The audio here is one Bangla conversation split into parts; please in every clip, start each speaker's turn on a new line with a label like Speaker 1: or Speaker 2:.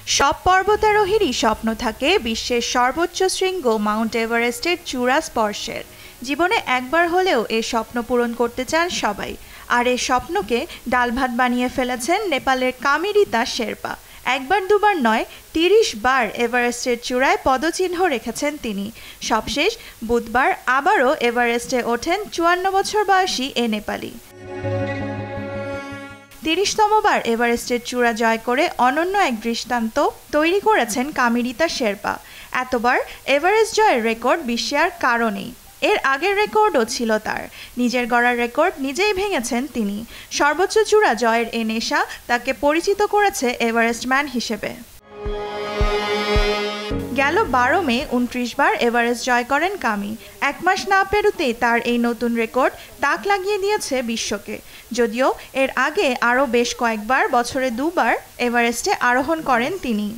Speaker 1: সব পর্বতারোহীরই স্বপ্ন থাকে বিশ্বের সর্বোচ্চ শৃঙ্গ মাউন্ট এভারেস্টের চূড়া স্পর্শের। জীবনে একবার হলেও এর স্বপ্ন পূরণ করতে চান সবাই। আর এই স্বপ্নকে ডালভাত বানিয়ে ফেলেছেন নেপালের কামিরিতা শেরপা। একবার দুবার নয়, ৩০ বার এভারেস্টের চূড়ায় পদচিহ্ন রেখেছেন তিনি। সবশেষ বুধবার আবারও এভারেস্টে ওঠেন ৫৪ বছর বয়সী এ নেপালি। ৩০তম বার এভারেস্টের চূড়া জয় করে অনন্য এক দৃষ্টান্ত তৈরি করেছেন কামিরিতা শেরপা। এতবার এভারেস্ট জয়ের রেকর্ড বিশ্বে আর কারো নেই। এর আগের রেকর্ডও ছিল তার। নিজের গড়া রেকর্ড নিজেই ভেঙেছেন তিনি। সর্বোচ্চ চূড়া জয়ের এ নেশা তাকে পরিচিত করেছে এভারেস্ট ম্যান হিসেবে। গেল ১২ মে ২৯ বার এভারেস্ট জয় করেন কামি। এক মাস না পেরোতেই তার এই নতুন রেকর্ড তাক লাগিয়ে দিয়েছে বিশ্বকে। যদিও এর আগে আরও বেশ কয়েকবার বছরে ২ বার এভারেস্টে আরোহণ করেন তিনি।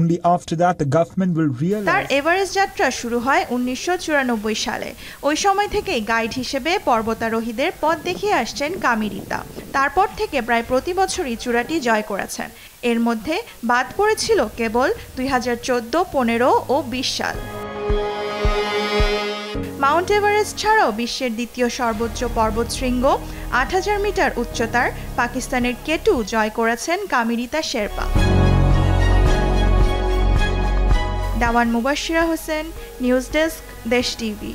Speaker 2: Only after that the government will realize
Speaker 1: তার এভারেস্ট যাত্রা শুরু হয় ১৯৯৪ সালে। ওই সময় থেকেই গাইড হিসেবে পর্বতারোহীদের পথ দেখিয়ে আসছেন কামিরিতা। তারপর থেকে প্রায় প্রতি বছরই চূড়াটি জয় করেছেন। এর মধ্যে বাদ পড়েছিল কেবল ২০১৪, ১৫ ও ২০ সাল। মাউন্ট এভারেস্ট ছাড়াও বিশ্বের দ্বিতীয় সর্বোচ্চ পর্বতশৃঙ্গ ৮,০০০ মিটার উচ্চতার পাকিস্তানের কেটু জয় করেছেন কামিরিতা শেরপা। দাওয়ান মুবাশশিরা হোসেন, নিউজ ডেস্ক, দেশ টিভি।